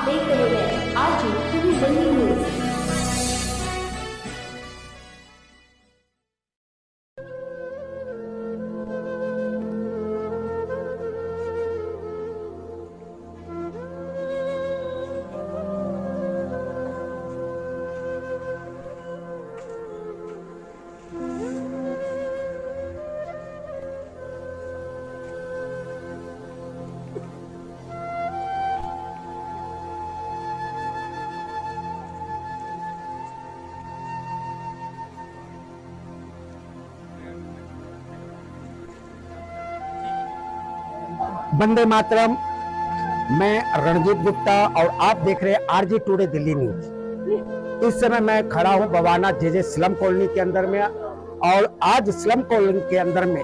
देख रहे हैं आज टीवी दिल्ली न्यूज। वंदे मातरम। मैं रणजीत गुप्ता और आप देख रहे हैं आरजी टुडे दिल्ली न्यूज। इस समय मैं खड़ा हूं बवाना जेजे स्लम कॉलोनी के अंदर में, और आज स्लम कॉलोनी के अंदर में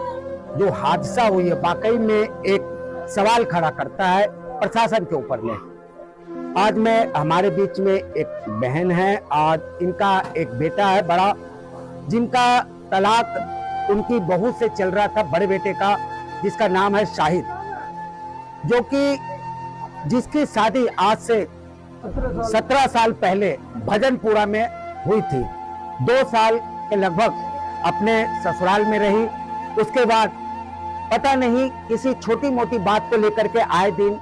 जो हादसा हुई है वाकई में एक सवाल खड़ा करता है प्रशासन के ऊपर में। आज मैं हमारे बीच में एक बहन है, आज इनका एक बेटा है बड़ा, जिनका तलाक उनकी बहू से चल रहा था, बड़े बेटे का, जिसका नाम है शाहिद, जो कि जिसकी शादी आज से 17 साल पहले भजनपुरा में हुई थी। 2 साल के लगभग अपने ससुराल में रही। उसके बाद पता नहीं किसी छोटी मोटी बात को लेकर के आए दिन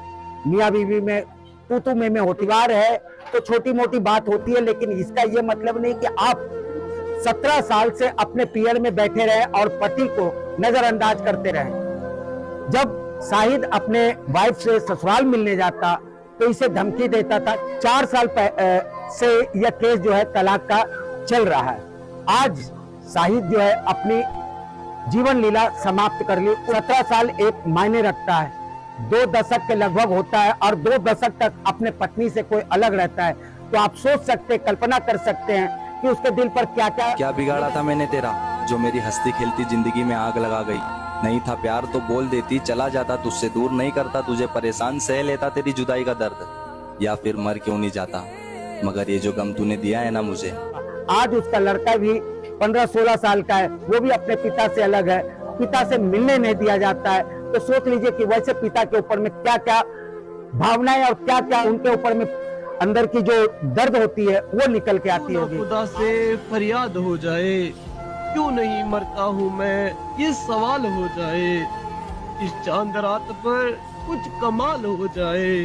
मियां बीवी में तू में होतीवार है, तो छोटी मोटी बात होती है, लेकिन इसका ये मतलब नहीं कि आप 17 साल से अपने पीएल में बैठे रहे और पति को नजरअंदाज करते रहे। जब शाहिद अपने वाइफ से ससुराल मिलने जाता तो इसे धमकी देता था। 4 साल से यह केस जो है तलाक का चल रहा है। आज शाहिद जो है अपनी जीवन लीला समाप्त कर ली। 17 साल एक मायने रखता है, 2 दशक के लगभग होता है, और 2 दशक तक अपने पत्नी से कोई अलग रहता है, तो आप सोच सकते, कल्पना कर सकते हैं कि उसके दिल पर क्या बिगाड़ा था मैंने तेरा, जो मेरी हंसती खेलती जिंदगी में आग लगा गई। नहीं था प्यार तो बोल देती, चला जाता तुझसे दूर, नहीं करता तुझे परेशान, सह लेता तेरी जुदाई का दर्द, या फिर मर क्यों नहीं जाता, मगर ये जो गम तूने दिया है ना मुझे। आज उसका लड़का भी 15-16 साल का है, वो भी अपने पिता से अलग है, पिता से मिलने नहीं दिया जाता है। तो सोच लीजिए कि वैसे पिता के ऊपर में क्या क्या भावनाएं और क्या क्या उनके ऊपर में अंदर की जो दर्द होती है वो निकल के आती होगी। खुदा से फरियाद हो जाए, क्यों नहीं मरता हूँ मैं, ये सवाल हो जाए। इस चांद रात पर कुछ कमाल हो जाए,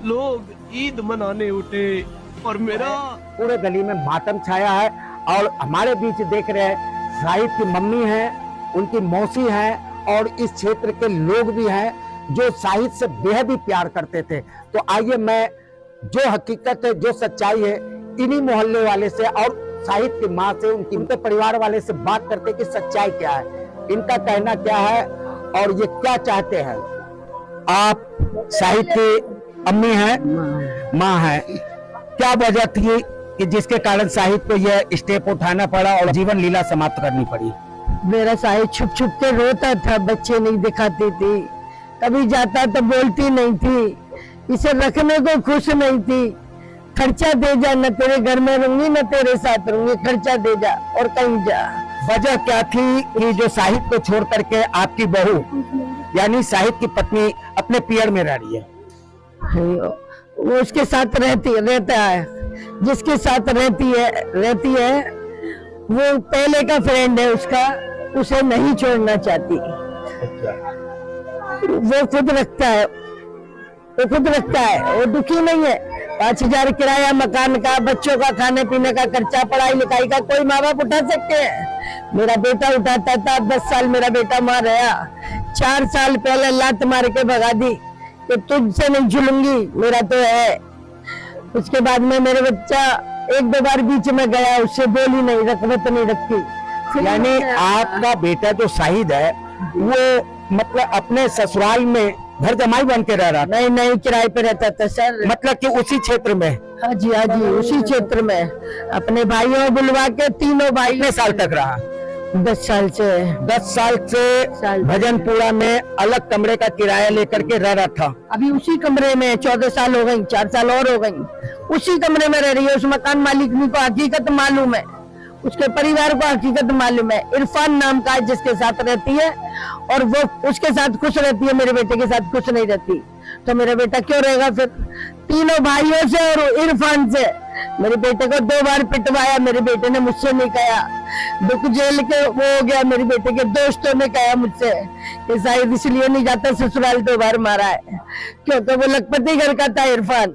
लोग ईद मनाने उठे और मेरा पूरे गली में मातम छाया है। और हमारे बीच देख रहे हैं शाहिद की मम्मी है, उनकी मौसी है, और इस क्षेत्र के लोग भी हैं जो शाहिद से बेहद ही प्यार करते थे। तो आइए मैं जो हकीकत है, जो सच्चाई है, इन्हीं मोहल्ले वाले से और शाहिद की माँ से, उनके परिवार वाले से बात करते कि सच्चाई क्या है, इनका कहना क्या है और ये क्या चाहते हैं। आप शाहिद की अम्मी हैं, माँ हैं, क्या वजह थी कि जिसके कारण शाहिद को यह स्टेप उठाना पड़ा और जीवन लीला समाप्त करनी पड़ी? मेरा शाहिद छुप छुप के रोता था, बच्चे नहीं दिखाती थी, कभी जाता तो बोलती नहीं थी, इसे रखने को खुश नहीं थी। खर्चा दे जा, न तेरे घर में रहूंगी न तेरे साथ रहूंगी, खर्चा दे जा और कहीं जा। वजह क्या थी कि जो शाहिद को छोड़ करके आपकी बहू यानी शाहिद की पत्नी अपने पियर में रह रही है? वो उसके साथ रहता है, जिसके साथ रहती है वो पहले का फ्रेंड है उसका, उसे नहीं छोड़ना चाहती। वो खुद रखता है, वो दुखी नहीं है। 5,000 किराया मकान का, बच्चों का खाने पीने का खर्चा, पढ़ाई लिखाई का कोई माँ बाप उठा सकते हैं? मेरा बेटा उठाता था। 10 साल मेरा बेटा वहां रहा। 4 साल पहले लात मार के भगा दी कि तुझसे नहीं झूलूंगी, मेरा तो है। उसके बाद में मेरे बच्चा 1-2 बार बीच में गया, उससे बोली नहीं, रकबत नहीं रखी। यानी आपका बेटा जो शाहिद है वो मतलब अपने ससुराल में घर जमाई बन के रह रहा? नहीं, किराए पे रहता था सर। मतलब कि उसी क्षेत्र में? हाँ जी, उसी क्षेत्र में। अपने भाइयों बुलवा के, तीनों भाई। कितने साल तक रहा? 10 साल से। 10 साल से भजनपुरा में अलग कमरे का किराया लेकर के रह रहा था। अभी उसी कमरे में 14 साल हो गई, 4 साल और हो गई, उसी कमरे में रह रही है। उस मकान मालिक को हकीकत मालूम है, उसके परिवार को हकीकत मालूम है। इरफान नाम का जिसके साथ रहती है, और वो उसके साथ खुश रहती है, मेरे बेटे के साथ खुश नहीं रहती। तो मेरा बेटा क्यों रहेगा फिर? तीनों भाइयों से और इरफान से। मेरे बेटे को 2 बार पिटवाया, मेरे बेटे ने मुझसे नहीं कहा। दुख जेल के वो हो गया, मेरे बेटे के दोस्तों ने कहा मुझसे कि शायद इसलिए नहीं जाता ससुराल, 2 बार मारा है क्योंकि वो लखपति घर का था इरफान।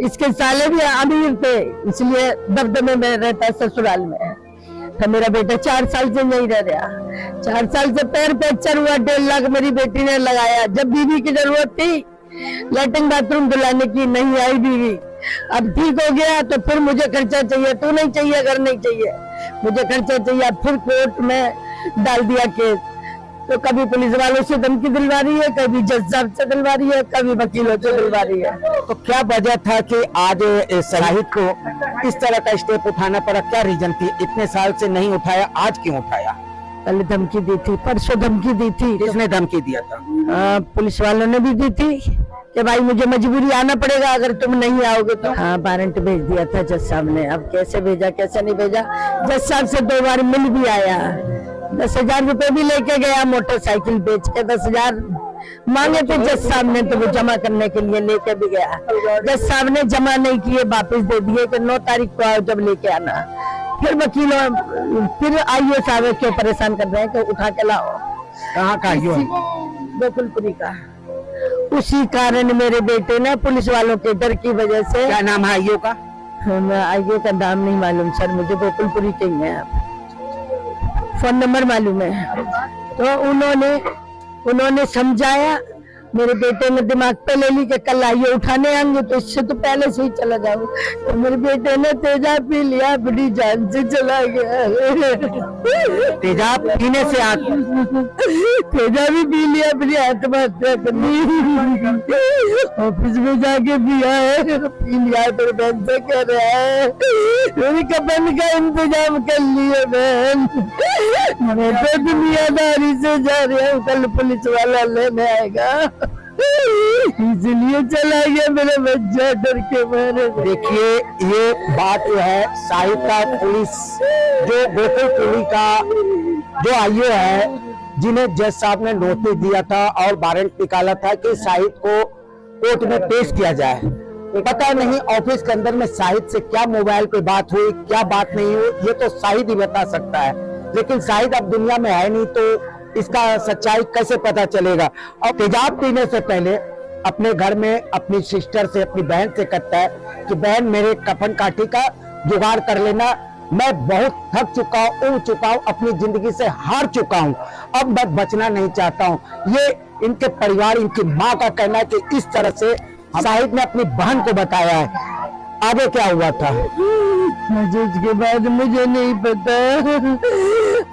इसके साले भी अमीर थे, इसलिए दबदबे में रहता ससुराल में। तो मेरा बेटा 4 साल से नहीं रह रहा। 4 साल से पैर फ्रैक्चर हुआ, 1.5 लाख मेरी बेटी ने लगाया। जब बीवी की जरूरत थी लैट्रिन बाथरूम धुलाने की, नहीं आई बीवी। अब ठीक हो गया तो फिर मुझे खर्चा चाहिए, तू नहीं चाहिए, घर नहीं चाहिए, मुझे खर्चा चाहिए। फिर कोर्ट में डाल दिया केस। तो कभी पुलिस वालों से धमकी दिलवा रही है, कभी जज साहब से दिलवा रही है, कभी वकीलों से दिलवा रही है। तो क्या वजह था कि आज शाहिद को इस तरह का स्टेप उठाना पड़ा? क्या रीजन थी? इतने साल से नहीं उठाया, आज क्यों उठाया? पहले धमकी दी थी, परसों धमकी दी थी। किसने धमकी दिया था? पुलिस वालों ने भी दी थी कि भाई मुझे मजबूरी आना पड़ेगा अगर तुम नहीं आओगे तो। हाँ, वारंट भेज दिया था जज साहब ने। अब कैसे भेजा कैसे नहीं भेजा, जज साहब से 2 बार मिल भी आया। 10,000 रुपए भी लेके गया, मोटरसाइकिल बेच के 10,000 मांगे थे जज साहब ने, तो वो जमा करने के लिए लेके भी गया। जज साहब ने जमा नहीं किए, वापस दे दिए कि 9 तारीख को आओ जब लेके आना। फिर वकीलों, फिर आईओ साहब क्यों परेशान कर रहे हैं कि उठा के लाओ। कहाँ का आईओ? गोकुलपुरी का। उसी कारण मेरे बेटे ने पुलिस वालों के डर की वजह से। क्या नाम है आईओ का? आईओ का नाम नहीं मालूम सर, मुझे गोकुलपुरी के ही है, फोन नंबर मालूम है। तो उन्होंने समझाया, मेरे बेटे ने दिमाग पे ले ली कि कल आइए उठाने आएंगे, तो इससे तो पहले से ही चला जाऊं। तो मेरे बेटे ने तेजाब पी लिया, अपनी जान से चला गया। तेजाब पीने से तेजाब भी पी लिया, अपनी आत्महत्या कर ली। ऑफिस में जाके पिया है, पी लिया तो बहन से कह रहा है मेरी कफन का इंतजाम कर लिए बहन, मैं तो दुनियादारी से जा रहा हूँ, कल पुलिस वाला लेने आएगा, इसलिए चला गया मेरा बच्चा डर के मारे। देखिए, ये बात जो है शाहिद का पुलिस जो गोकुलपुरी का जो आईओ है, जिन्हें जज साहब ने नोटिस दिया था और वारंट निकाला था कि शाहिद को कोर्ट में पेश किया जाए। पता नहीं ऑफिस के अंदर में शाहिद से क्या मोबाइल पे बात हुई, क्या बात नहीं हुई, ये तो शाहिद ही बता सकता है। लेकिन शाहिद अब दुनिया में है नहीं, तो इसका सच्चाई कैसे पता चलेगा? और तेजाब पीने से पहले अपने घर में अपनी सिस्टर से, अपनी बहन से कहता है कि बहन मेरे कफन काठी का जुगाड़ कर लेना, मैं बहुत थक चुका हूँ, उब चुका हूँ, अपनी जिंदगी से हार चुका हूँ, अब मैं बचना नहीं चाहता हूँ। ये इनके परिवार, इनकी माँ का कहना है कि इस तरह से शाहिद ने अपनी बहन को बताया है। आगे क्या हुआ था? उसके बाद मुझे नहीं पता।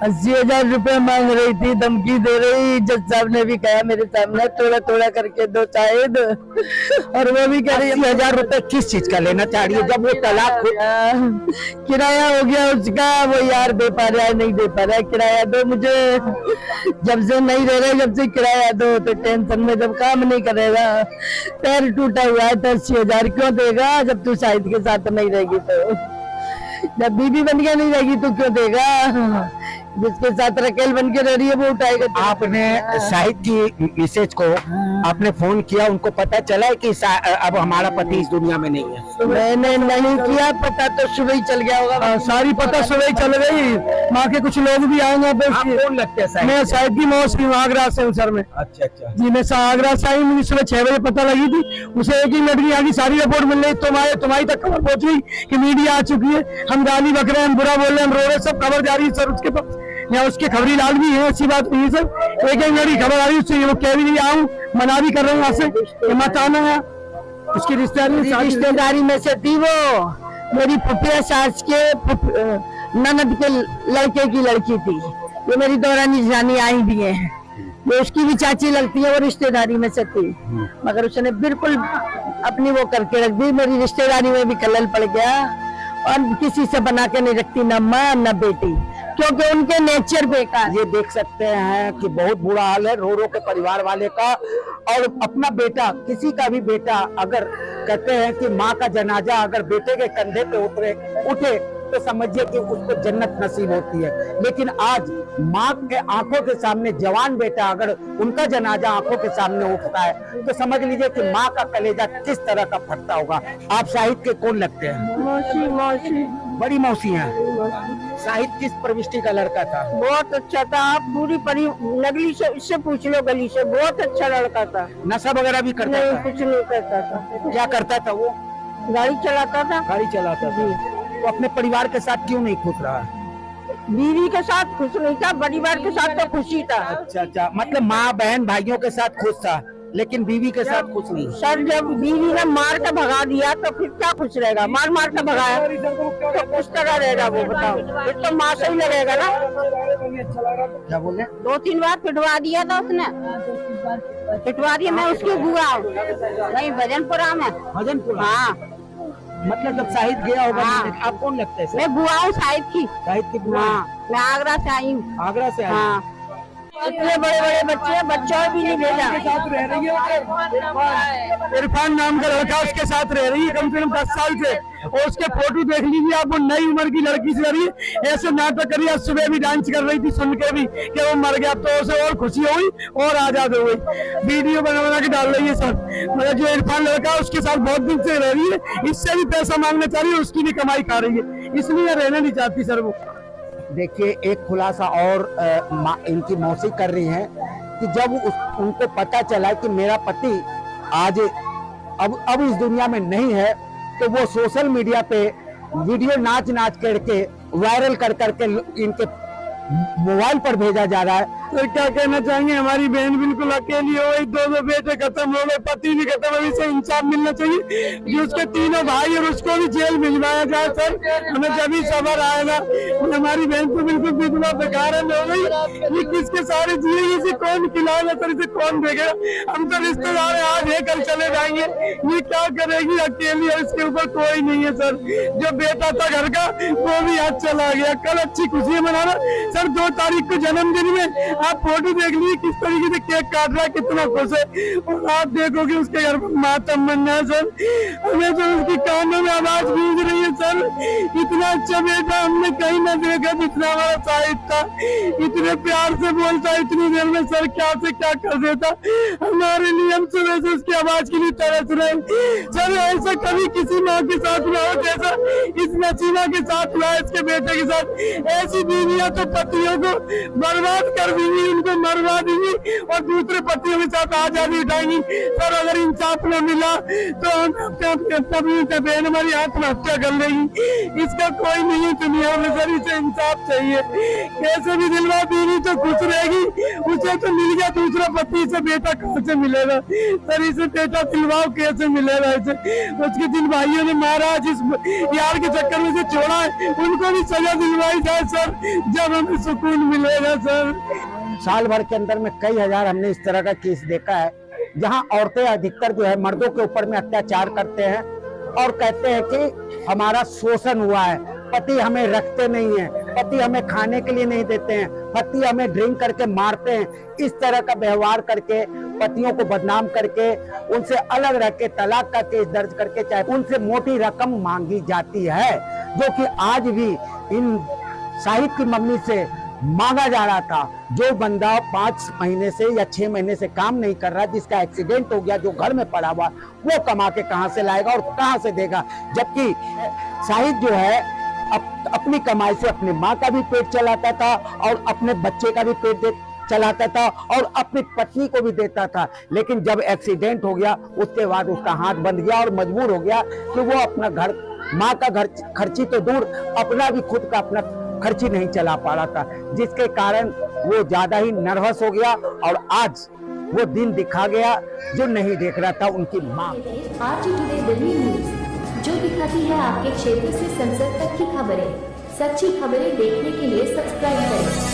80,000 रुपए मांग रही थी, धमकी दे रही। जज साहब ने भी कहा मेरे सामने थोड़ा थोड़ा करके दो शाहिद, और वो भी कह रही 80,000 रुपए किस चीज का लेना चाह रही है? जब वो तलाक किराया हो गया उसका, वो यार दे पा रहा है नहीं दे पा रहा है, किराया दो मुझे, जब से नहीं रह रहे जब से किराया दो। तो टेंशन में जब काम नहीं करेगा, पैर टूटा हुआ है, तो 80,000 क्यों देगा जब तू शाहिद के साथ नहीं रहेगी? तो जब बीबी बन के नहीं रहेगी तो क्यों देगा? जिसके साथ रकेल बन के रह रही है वो उठाएगा। आपने शाहिद की मैसेज को आपने फोन किया, उनको पता चला है कि अब हमारा पति इस दुनिया में नहीं है? मैंने नहीं किया, पता तो सुबह ही चल गया होगा। सारी पता सुबह ही चल गई। माँ के कुछ लोग भी आएंगे। आप कौन लगते हैं? मैं शाहिद की मौसी हूँ, आगरा से हूँ सर मैं। अच्छा अच्छा जी, मैं आगरा से आई, मुझे सुबह 6 बजे पता लगी थी। उसे एक ही लड़की आगे सारी रिपोर्ट मिल रही, तुम्हारी तक खबर पहुंच गई कि मीडिया आ चुकी है, हम गाली बक रहे हैं, हम बुरा बोल रहे हैं, हम रो रहे हैं, सब खबर जा रही है सर उसके पास। यहाँ उसके खबरी लाल भी है, अच्छी बात नहीं है सर। एक लड़ी खबर आ रही है उससे, वो कह भी नहीं आऊँ, मना भी कर रहे हैं वहाँ से मत आना है। उसकी रिश्तेदारी में से थी वो, मेरी फुफिया सास के ननद के लड़के की लड़की थी। ये मेरी दौरानी जानी आई भी है, ये उसकी भी चाची लगती है, वो रिश्तेदारी में से थी, मगर उसने बिल्कुल अपनी वो करके रख दी। मेरी रिश्तेदारी में भी खलल पड़ गया, और किसी से बना के नहीं रखती, ना माँ ना बेटी, क्योंकि उनके नेचर बेकार। ये देख सकते हैं कि बहुत बुरा हाल है रो रो के परिवार वाले का। और अपना बेटा, किसी का भी बेटा, अगर कहते हैं कि माँ का जनाजा अगर बेटे के कंधे पे उठे तो समझिए कि उसको जन्नत नसीब होती है। लेकिन आज माँ के आंखों के सामने जवान बेटा अगर उनका जनाजा आंखों के सामने उठता है तो समझ लीजिए कि माँ का कलेजा किस तरह का फटता होगा। आप शाहिद के कौन लगते हैं? मौसी मौसी बड़ी मौसी हैं। शाहिद किस प्रविष्टि का लड़का था? बहुत अच्छा था। आप पूरी परी नगली से इससे पूछ लो, गली से, बहुत अच्छा लड़का था। नशा वगैरह भी करता नहीं, था? कुछ नहीं करता था। क्या करता था वो? गाड़ी चलाता था। गाड़ी चलाता था। तो अपने परिवार के साथ क्यों नहीं खुश रहा? बीवी के साथ खुश नहीं था, परिवार के साथ तो खुशी था। अच्छा, मतलब माँ बहन भाइयों के साथ खुश था लेकिन बीवी के साथ खुश नहीं। सर जब बीवी ने मार के भगा दिया तो फिर क्या खुश रहेगा? मार मार के भगाया तो किस तरह रहेगा वो बताओ? फिर तो माँ से ही लगेगा ना। क्या बोले? 2-3 बार पिटवा दिया था उसने, पिटवा दिया। मैं उसकी बुआ हूँ, नहीं भजनपुरा में। भजनपुर? हाँ, मतलब जब शाहिद गया होगा। हाँ। आप कौन लगते हैं? मैं बुआ हूँ शाहिद की। शाहिद की बुआ? हाँ, मैं आगरा से आई हूँ। आगरा से आई? हाँ, इतने बड़े बड़े बच्चे, बच्चों भी नहीं भेजा। इरफान नाम का लड़का उसके साथ रह रही है कम से कम 10 साल से, और उसके फोटो देख लीजिए आप, वो नई उम्र की लड़की से रही है, ऐसे नाटक करी। आज सुबह भी डांस कर रही थी, सुन के भी कि वो मर गया, तो उसे और खुशी हुई और आजाद हो गई। वीडियो बना के डाल रही है सर। मतलब जो इरफान लड़का उसके साथ बहुत दिन से रह रही है, इससे भी पैसा मांगना चाह रही है, उसकी भी कमाई खा रही है, इसलिए रहना नहीं चाहती सर वो। देखिए एक खुलासा और इनकी मौसी कर रही है कि जब उनको पता चला कि मेरा पति आज अब इस दुनिया में नहीं है, तो वो सोशल मीडिया पे वीडियो नाच करके वायरल करके इनके मोबाइल पर भेजा जा रहा है। तो क्या कहना चाहेंगे? हमारी बहन बिल्कुल अकेली हो गई, 2 बेटे खत्म हो गए, पति भी खत्म, अभी से इंसाफ मिलना चाहिए कि उसके 3 भाई और उसको भी जेल भिजवाया जाए सर। हमें जब ही सबर आएगा। हमारी बहन तो बिल्कुल विधवा बेकार हो गई, ये किसके सारे जिएगी, इसे कौन खिलाएगा सर, इसे कौन देखेगा? हम तो रिश्तेदार आज है कल चले जाएंगे, ये क्या करेगी अकेली, और इसके ऊपर कोई नहीं है सर। जो बेटा था घर का वो भी आज चला गया। कल अच्छी खुशियां मनाना सर, 2 तारीख को जन्मदिन में आप फोटो देख लीजिए किस तरीके से केक काट रहा है, कितना खुश है, और आप देखोगे उसके घर पर मातम बनना है सर। हमें तो उसकी कानों में आवाज गूंज रही है सर। इतना अच्छा बेटा हमने कहीं ना देखा जितना हमारा शाहिद था, इतने प्यार से बोलता, इतनी देर में सर क्या से क्या कर देता हमारे लिए। हम सुबह से उसकी आवाज के लिए तरस रहे सर। ऐसा कभी किसी माँ के साथ ना हो जैसा इस नसीमा के साथ हुआ, इसके बेटे के साथ। ऐसी बीवियां तो पतियों को बर्बाद कर देंगी, उनको मरवा देंगी और दूसरे पतियों के साथ आजादी उठाएंगी सर। अगर इंसाफ न मिला तो बहन हमारी आत्महत्या कर लेगी, इसका कोई नहीं दुनिया में सर। इसे इंसाफ चाहिए, कैसे भी दिलवा बीवी तो खुश रहेगी, उसे तो मिल गया दूसरा पति, इसे बेटा कहाँ से मिलेगा सर? इसे बेटा दिलवाओ, कैसे मिलेगा इसे? उसके जिन भाइयों ने मारा, जिस यार के चक्कर में से छोड़ा है, उनको भी सजा दिलवाई जाए सर, जब हमें सुकून मिलेगा सर। साल भर के अंदर में कई हजार हमने इस तरह का केस देखा है जहां औरतें अधिकतर जो है मर्दों के ऊपर में अत्याचार करते हैं और कहते हैं कि हमारा शोषण हुआ है, पति हमें रखते नहीं है, पति हमें खाने के लिए नहीं देते हैं, पति हमें ड्रिंक करके मारते हैं। इस तरह का व्यवहार करके, पतियों को बदनाम करके, उनसे अलग रख के तलाक का केस दर्ज करके, चाहे उनसे मोटी रकम मांगी जाती है, जो कि आज भी इन शाहिद की मम्मी से मांगा जा रहा था। जो बंदा 5 महीने से या 6 महीने से काम नहीं कर रहा, जिसका एक्सीडेंट हो गया, जो घर में पड़ा हुआ, वो कमा के कहां से लाएगा और कहां से देगा? जबकि शाहिद जो है अपनी कमाई से अपनी माँ का भी पेट चलाता था और अपने बच्चे का भी पेट चलाता था और अपनी पत्नी को भी देता था। लेकिन जब एक्सीडेंट हो गया उसके बाद उसका हाथ बंद गया और मजबूर हो गया कि वो अपना घर, माँ का घर खर्ची तो दूर, अपना भी खुद का अपना खर्ची नहीं चला पा रहा था, जिसके कारण वो ज्यादा ही नर्वस हो गया और आज वो दिन दिखा गया जो नहीं देख रहा था उनकी माँ। आज टुडे दिल्ली न्यूज, जो दिखाती है आपके क्षेत्र से संसद तक की खबरें। सच्ची खबरें देखने के लिए सब्सक्राइब करें।